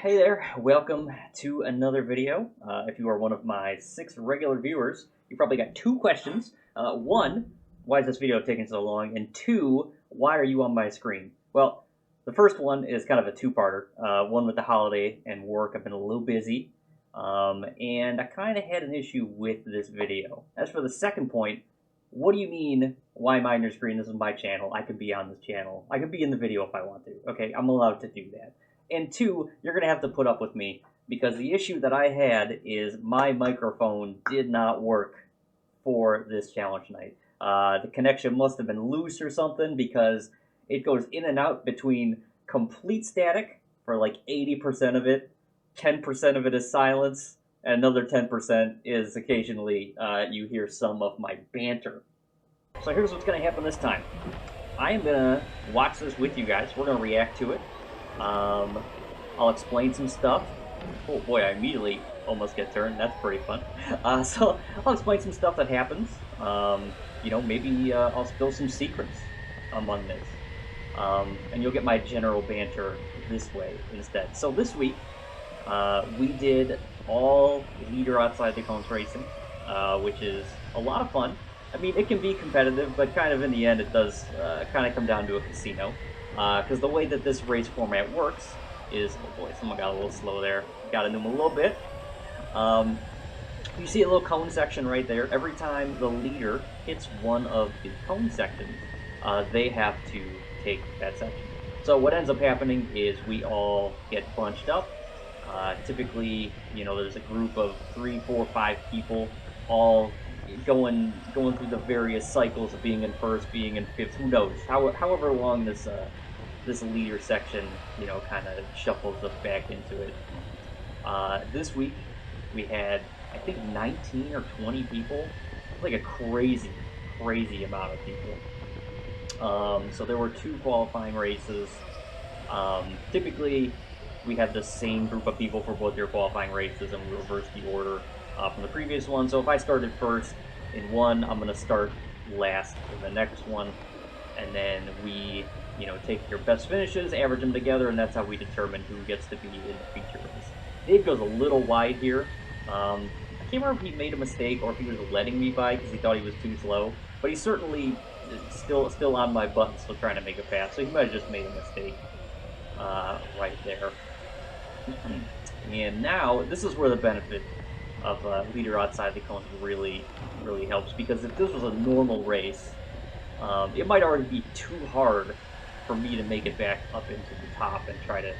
Hey there, welcome to another video. If you are one of my 6 regular viewers, you probably got 2 questions. One, why is this video taking so long? And 2, why are you on my screen? Well, the first one is kind of a two-parter. One with the holiday and work, I've been a little busy, and I kind of had an issue with this video. As for the second point, what do you mean, why am I on your screen? This is my channel. I could be on this channel. I could be in the video if I want to. Okay, I'm allowed to do that. And 2, you're going to have to put up with me because the issue that I had is my microphone did not work for this challenge night. The connection must have been loose or something because it goes in and out between complete static for like 80% of it, 10% of it is silence, and another 10% is occasionally you hear some of my banter. So here's what's going to happen this time. I am going to watch this with you guys. We're going to react to it. I'll explain some stuff. Oh boy, I immediately almost get turned. That's pretty fun. So I'll explain some stuff that happens. Maybe I'll spill some secrets among this. And you'll get my general banter this way instead. So this week, we did all leader outside the cones racing, which is a lot of fun. I mean, it can be competitive, but kind of in the end, it does kind of come down to a casino. Because the way that this race format works is, oh boy, someone got a little slow there. Got to them a little bit. You see a little cone section right there. Every time the leader hits one of the cone sections, they have to take that section. So what ends up happening is we all get bunched up. Typically, there's a group of 3, 4, 5 people all going through the various cycles of being in first, being in fifth, who knows, however long this leader section, kind of shuffles us back into it. This week we had, I think, 19 or 20 people, like a crazy amount of people. So there were 2 qualifying races. Typically we have the same group of people for both your qualifying races, and we reverse the order from the previous one. So if I started first in one, I'm going to start last in the next one, and then we take your best finishes, average them together, and that's how we determine who gets to be in the feature race. Dave goes a little wide here. I can't remember if he made a mistake or if he was letting me by because he thought he was too slow, but he's certainly still on my butt, still trying to make it fast, so he might have just made a mistake right there. And now, this is where the benefit of leader outside the cones really helps, because if this was a normal race, it might already be too hard for me to make it back up into the top and try to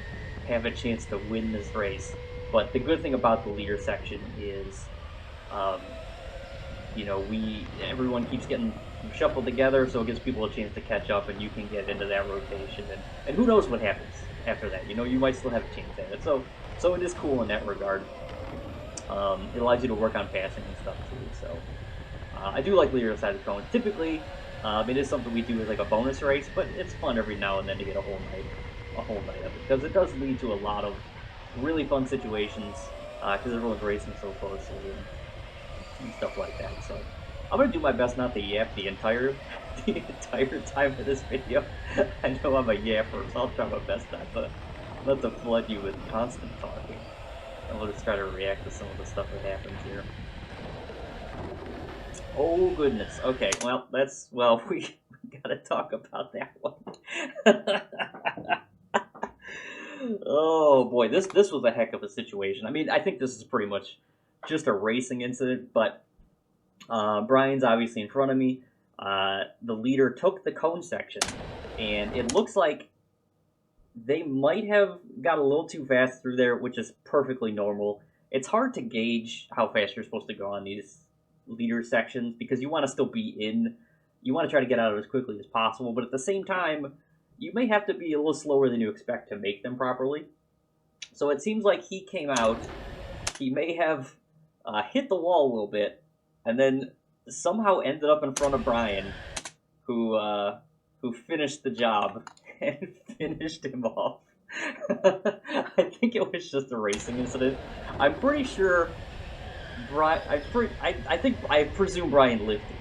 have a chance to win this race. But the good thing about the leader section is, everyone keeps getting shuffled together, so it gives people a chance to catch up, and you can get into that rotation, and who knows what happens after that. You might still have a chance at it. So it is cool in that regard. It allows you to work on passing and stuff too. So I do like leader outside the cone. Typically, it is something we do as like a bonus race, but it's fun every now and then to get a whole night of it, because it does lead to a lot of really fun situations because everyone's racing so closely and stuff like that. So I'm gonna do my best not to yap the entire time of this video. I know I'm a yapper, so I'll try my best not to flood you with constant talking. And we'll just try to react to some of the stuff that happens here. Oh goodness. Okay, well, we gotta talk about that one. Oh boy, this was a heck of a situation. I mean, I think this is pretty much just a racing incident, but Brian's obviously in front of me. The leader took the cone section, and it looks like they might have got a little too fast through there, which is perfectly normal. It's hard to gauge how fast you're supposed to go on these leader sections because you want to still be in. You want to try to get out of it as quickly as possible, but at the same time, you may have to be a little slower than you expect to make them properly. So it seems like he came out, he may have hit the wall a little bit, and then somehow ended up in front of Brian, who finished the job and finished him off. I think it was just a racing incident. I'm pretty sure I presume Brian lifted.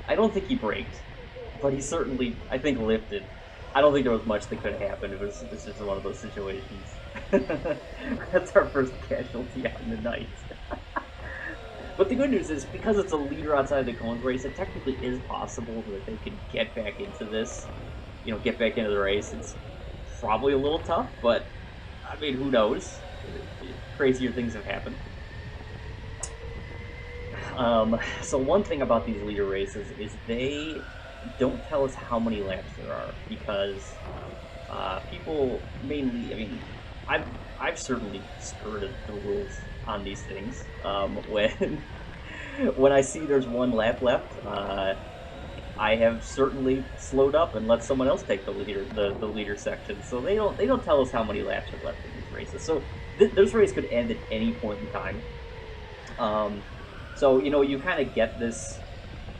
I don't think he braked, but he certainly, I think, lifted. I don't think there was much that could have happened. It's just one of those situations. That's our first casualty on the night. But the good news is, because it's a leader outside the cones race, it technically is possible that they could get back into this, get back into the race. It's probably a little tough, but I mean, who knows? Crazier things have happened. So one thing about these leader races is they don't tell us how many laps there are, because people mainly, I mean, I've certainly skirted the rules on these things. When when I see there's one lap left, I have certainly slowed up and let someone else take the leader section. So they don't tell us how many laps are left in these races. So this race could end at any point in time. So you kind of get this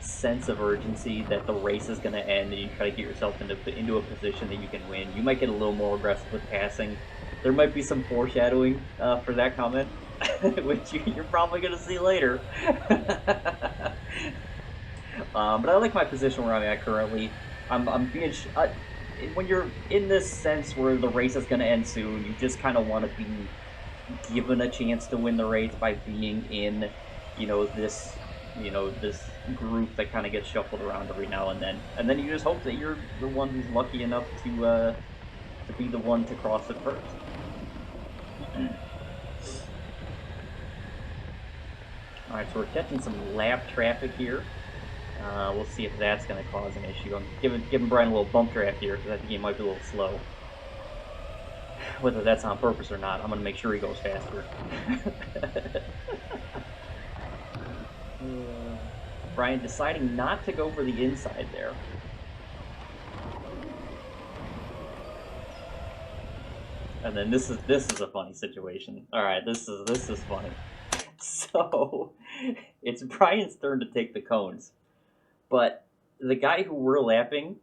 sense of urgency that the race is going to end, and you try to get yourself into a position that you can win. You might get a little more aggressive with passing. There might be some foreshadowing for that comment, which you're probably going to see later. But I like my position where I'm at currently. I'm being when you're in this sense where the race is going to end soon, you just kind of want to be given a chance to win the race by being in, this group that kind of gets shuffled around every now and then you just hope that you're the one who's lucky enough to be the one to cross it first. All right, so we're catching some lap traffic here. We'll see if that's going to cause an issue. I'm giving Brian a little bump draft here because I think he might be a little slow. Whether that's on purpose or not, I'm going to make sure he goes faster. Brian deciding not to go for the inside there. And then this is a funny situation. All right, this is funny. So it's Brian's turn to take the cones, but the guy who we're lapping,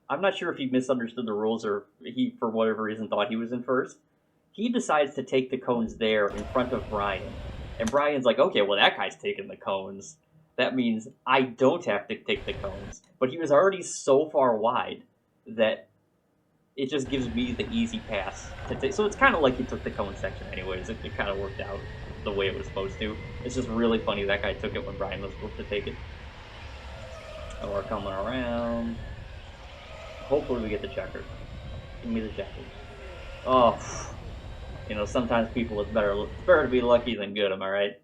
I'm not sure if he misunderstood the rules or he, for whatever reason, thought he was in first. He decides to take the cones there in front of Brian. And Brian's like, okay, well, that guy's taking the cones. That means I don't have to take the cones. But he was already so far wide that it just gives me the easy pass to take. So it's kind of like he took the cone section anyways. It kind of worked out the way it was supposed to. It's just really funny that guy took it when Brian was supposed to take it. And we're coming around. Hopefully we get the checker. Give me the checker. Oh, sometimes people, it's better to be lucky than good, am I right?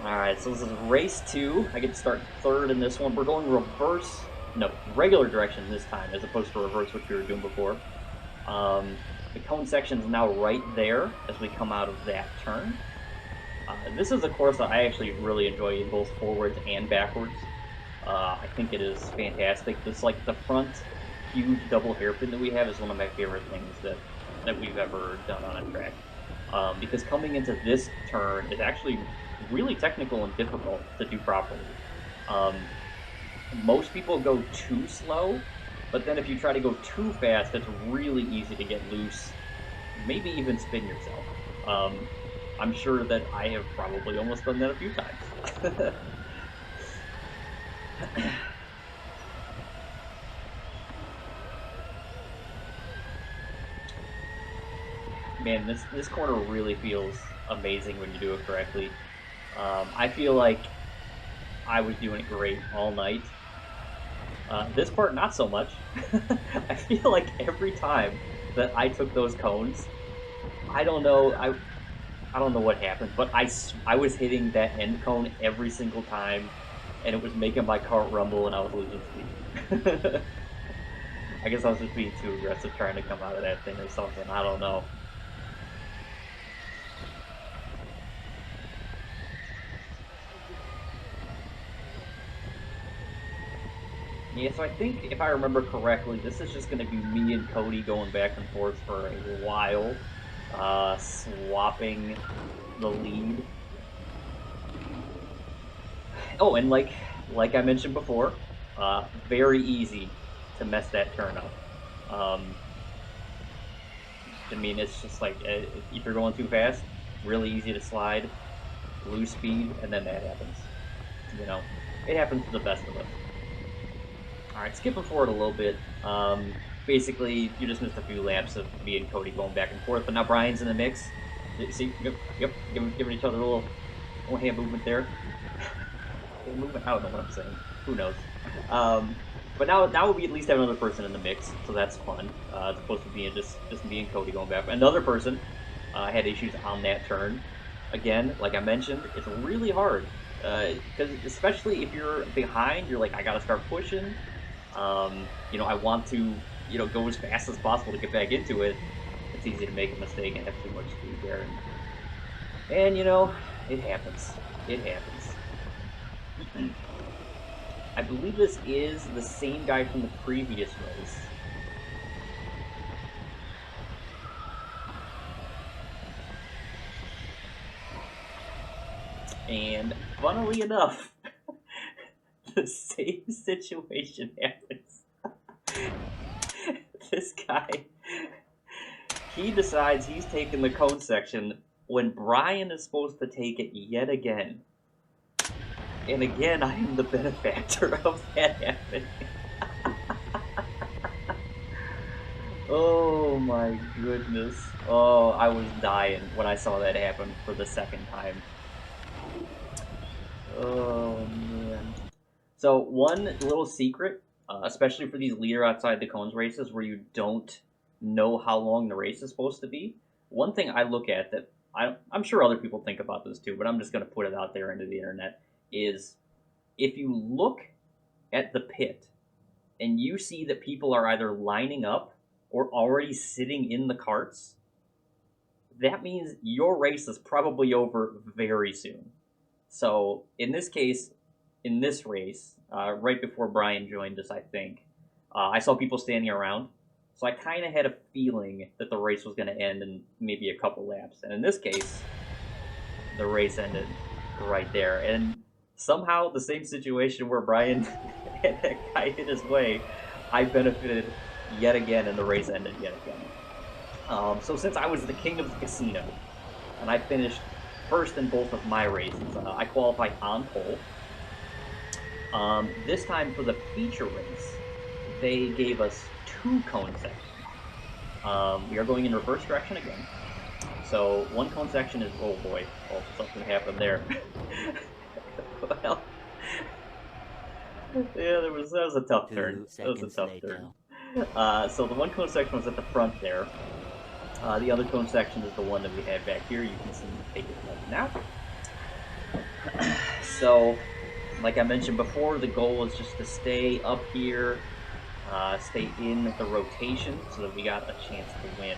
Alright, so this is race 2. I get to start third in this one. We're going regular direction this time, as opposed to reverse, which we were doing before. The cone section is now right there as we come out of that turn. This is a course that I actually really enjoy in both forwards and backwards. I think it is fantastic. This, like, the front huge double hairpin that we have is one of my favorite things that we've ever done on a track. Because coming into this turn is actually really technical and difficult to do properly. Most people go too slow, but then if you try to go too fast, it's really easy to get loose, maybe even spin yourself. I'm sure that I have probably almost done that a few times. Man, this corner really feels amazing when you do it correctly. I feel like I was doing it great all night. This part, not so much. I feel like every time that I took those cones, I don't know what happened, but I was hitting that end cone every single time, and it was making my cart rumble, and I was losing speed. I guess I was just being too aggressive trying to come out of that thing or something. I don't know. Yeah, so I think, if I remember correctly, this is just going to be me and Cody going back and forth for a while, swapping the lead. Oh, and like I mentioned before, very easy to mess that turn up. I mean, it's just like, if you're going too fast, really easy to slide, lose speed, and then that happens. It happens to the best of us. Alright, skipping forward a little bit. Basically, you just missed a few laps of me and Cody going back and forth, but now Brian's in the mix. See, yep, giving each other a little hand movement there. Hand movement? I don't know what I'm saying. Who knows? But now we at least have another person in the mix, so that's fun. As opposed to being just me and Cody going back. Another person had issues on that turn. Again, like I mentioned, it's really hard because especially if you're behind, you're like, I gotta start pushing. I want to go as fast as possible to get back into it. It's easy to make a mistake and have too much speed there, and it happens. It happens. I believe this is the same guy from the previous race. And funnily enough, the same situation happens. This guy, he decides he's taking the cone section when Brian is supposed to take it yet again. And again, I am the benefactor of that happening. Oh my goodness. Oh, I was dying when I saw that happen for the second time. Oh man. So one little secret, especially for these leader outside the cones races where you don't know how long the race is supposed to be, one thing I look at that I'm sure other people think about this too, but I'm just going to put it out there into the internet, is if you look at the pit and you see that people are either lining up or already sitting in the carts, that means your race is probably over very soon. So in this case, in this race, right before Brian joined us, I think, I saw people standing around. So I kind of had a feeling that the race was going to end in maybe a couple laps. And in this case, the race ended right there. And somehow the same situation where Brian had that guy hit his way, I benefited yet again and the race ended yet again. So since I was the king of the casino and I finished first in both of my races, I qualified on pole. This time for the feature race, they gave us 2 cone sections. We are going in reverse direction again. So one cone section is, oh boy, something happened there. Well, yeah, that was a tough turn. That was a tough turn. So the one cone section was at the front there. The other cone section is the one that we had back here. You can see me take it right now. So, like I mentioned before, the goal is just to stay up here, stay in the rotation so that we got a chance to win.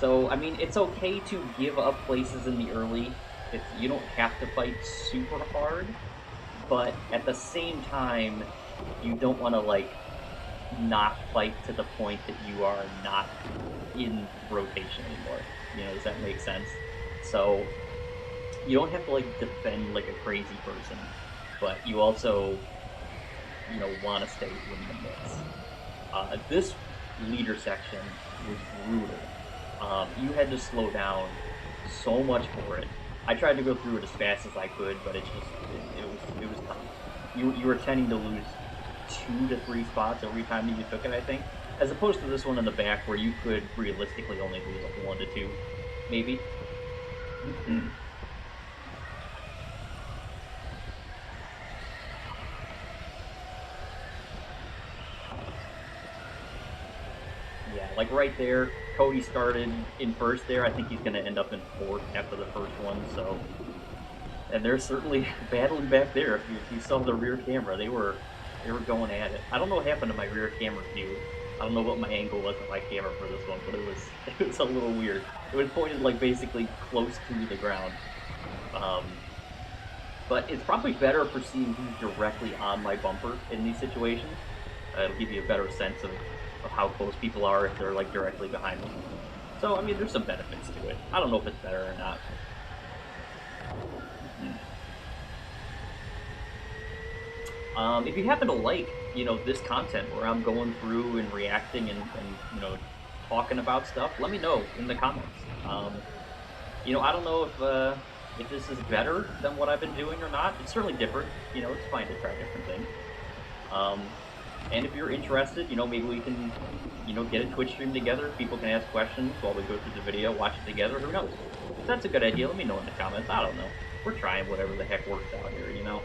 So, I mean, it's okay to give up places in the early. You don't have to fight super hard, but at the same time, you don't want to, not fight to the point that you are not in rotation anymore. Does that make sense? So, you don't have to, defend like a crazy person, but you also, want to stay in the mix. This leader section was brutal. You had to slow down so much for it. I tried to go through it as fast as I could, but it was tough. You were tending to lose 2 to 3 spots every time that you took it, I think, as opposed to this one in the back where you could realistically only lose 1 to 2, maybe. Yeah, right there, Cody started in first there. I think he's going to end up in 4th after the first one, so... And they're certainly battling back there. If you saw the rear camera, they were going at it. I don't know what happened to my rear camera view. I don't know what my angle was on my camera for this one, but it was a little weird. It was pointed basically close to the ground. But it's probably better for seeing who's directly on my bumper in these situations. It'll give you a better sense of how close people are if they're directly behind me. So I mean, there's some benefits to it. I don't know if it's better or not. If you happen to like, this content where I'm going through and reacting and talking about stuff, let me know in the comments. I don't know if if this is better than what I've been doing or not. It's certainly different. You know, it's fine to try different things. Um, and if you're interested, you know, maybe we can, you know, get a Twitch stream together. People can ask questions while we go through the video, watch it together. Who knows? If that's a good idea, let me know in the comments. I don't know. We're trying whatever the heck works out here, you know?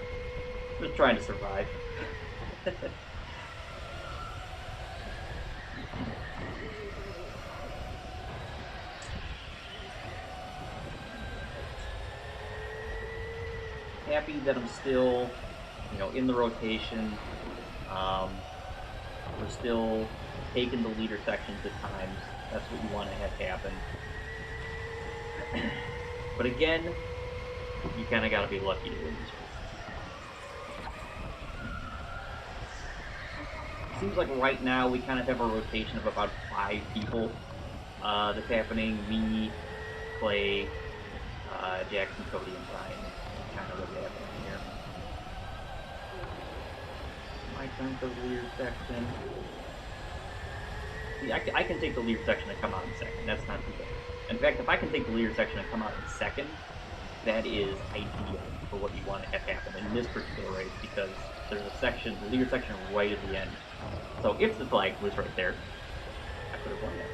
Just trying to survive. Happy that I'm still, you know, in the rotation. We're still taking the leader sections at times. That's what you want to have happen. But again, you kind of got to be lucky to win these races. Seems like right now we kind of have a rotation of about 5 people that's happening. Me, Clay, Jackson, Cody, and Brian. Kind of what's happening here. My turn for the leader section. See, I can take the leader section and come out in second. That's not too bad. In fact, if I can take the leader section and come out in second, that is ideal for what you want to have happen in this particular race, because there's a section, the leader section, right at the end. So if the flag was right there, I could have won that.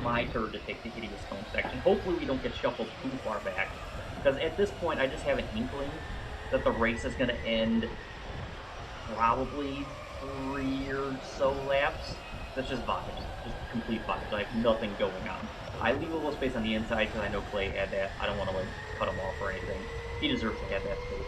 My turn to take the hideous stone section. Hopefully we don't get shuffled too far back, because at this point I just have an inkling that the race is going to end probably 3 or so laps. That's just vibes, just complete vibes. I have nothing going on. I leave a little space on the inside because I know Clay had that. I don't want to like cut him off or anything. He deserves to have that space.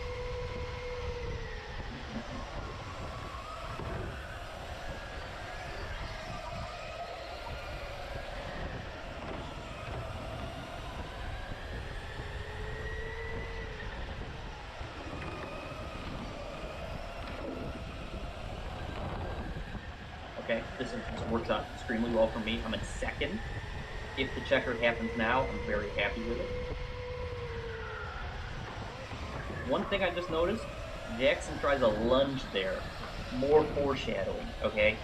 Okay, this works out extremely well for me. I'm in second. If the checkered happens now, I'm very happy with it. One thing I just noticed, Jackson tries a lunge there. More foreshadowing, okay?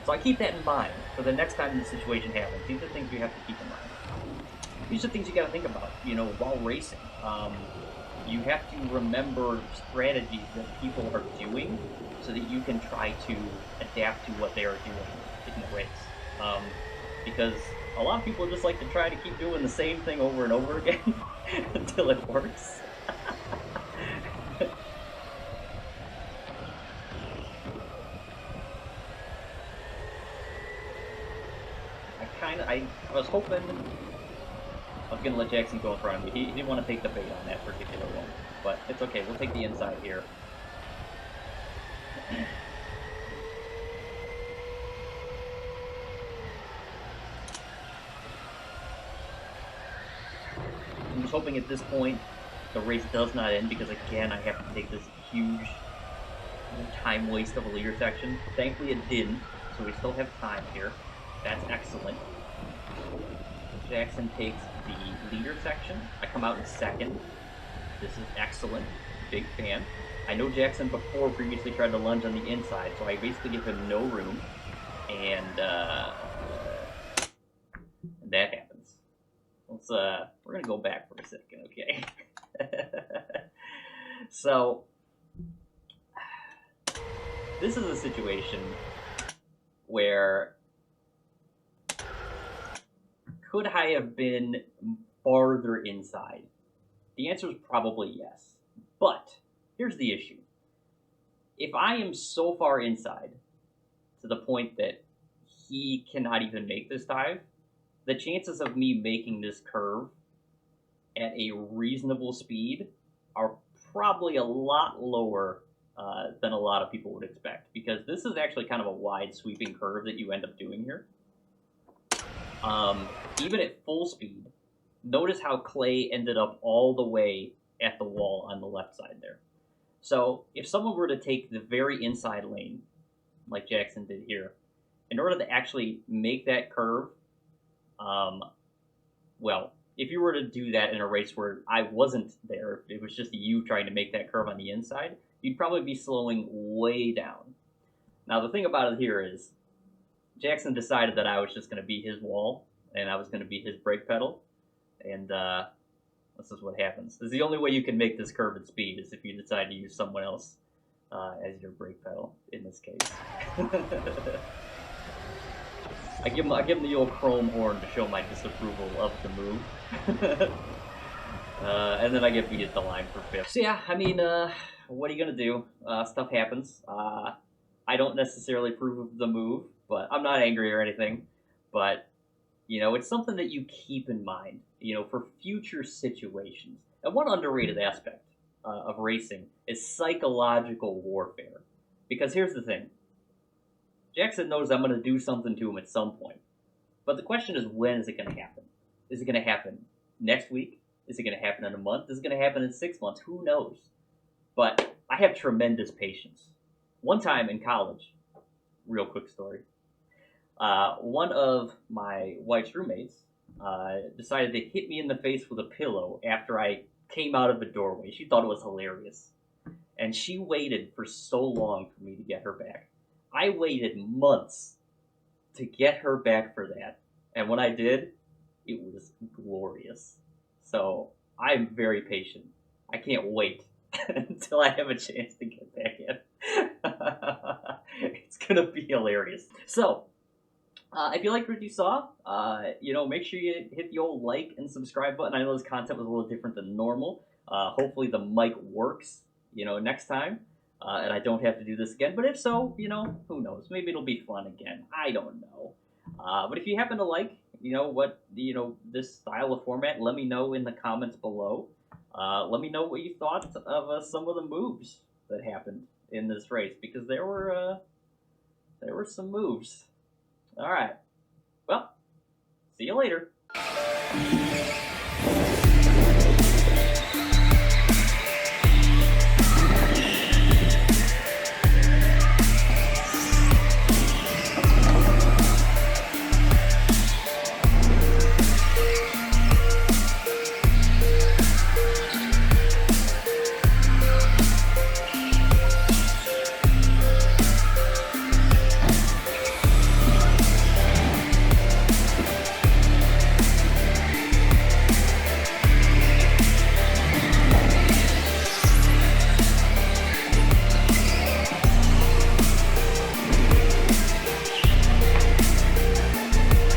So I keep that in mind for the next time this situation happens. These are things you have to keep in mind. These are things you got to think about, you know, while racing. You have to remember strategies that people are doing so that you can try to adapt to what they are doing in the race. Because a lot of people just like to try to keep doing the same thing over and over again until it works. I was hoping I was going to let Jackson go in front of me. He didn't want to take the bait on that particular one. But it's okay. We'll take the inside here. I'm just hoping at this point the race does not end, because again I have to take this huge time waste of a leader section. Thankfully it didn't, so we still have time here. That's excellent. Jackson takes the leader section. I come out in second. This is excellent. Big fan. I know Jackson before previously tried to lunge on the inside, so I basically give him no room. And that happens. Let's we're gonna go back for a second, okay? So this is a situation where could I have been farther inside? The answer is probably yes. But here's the issue. If I am so far inside to the point that he cannot even make this dive, the chances of me making this curve at a reasonable speed are probably a lot lower than a lot of people would expect, because this is actually kind of a wide sweeping curve that you end up doing here. Even at full speed, notice how Clay ended up all the way at the wall on the left side there. So if someone were to take the very inside lane, like Jackson did here, in order to actually make that curve, well, if you were to do that in a race where I wasn't there, if it was just you trying to make that curve on the inside, you'd probably be slowing way down. Now, the thing about it here is, Jackson decided that I was just going to be his wall, and I was going to be his brake pedal, and this is what happens. This is the only way you can make this curve at speed, is if you decide to use someone else as your brake pedal, in this case. I give him the old chrome horn to show my disapproval of the move. And then I get beat at the line for 5th. So yeah, I mean, what are you going to do? Stuff happens. I don't necessarily approve of the move, but I'm not angry or anything. But, you know, it's something that you keep in mind, you know, for future situations. And one underrated aspect of racing is psychological warfare. Because here's the thing. Jackson knows I'm going to do something to him at some point. But the question is, when is it going to happen? Is it going to happen next week? Is it going to happen in a month? Is it going to happen in 6 months? Who knows? But I have tremendous patience. One time in college, real quick story, one of my wife's roommates decided to hit me in the face with a pillow after I came out of the doorway. She thought it was hilarious. And she waited for so long for me to get her back. I waited months to get her back for that. And when I did, it was glorious. So I'm very patient. I can't wait until I have a chance to get back in. It's going to be hilarious. So, if you liked what you saw, you know, make sure you hit the old like and subscribe button. I know this content was a little different than normal. Hopefully the mic works, you know, next time. And I don't have to do this again. But if so, you know, who knows? Maybe it'll be fun again. I don't know. But if you happen to like, you know, this style of format, let me know in the comments below. Let me know what you thought of some of the moves that happened in this race, because there were some moves. All right. Well, see you later.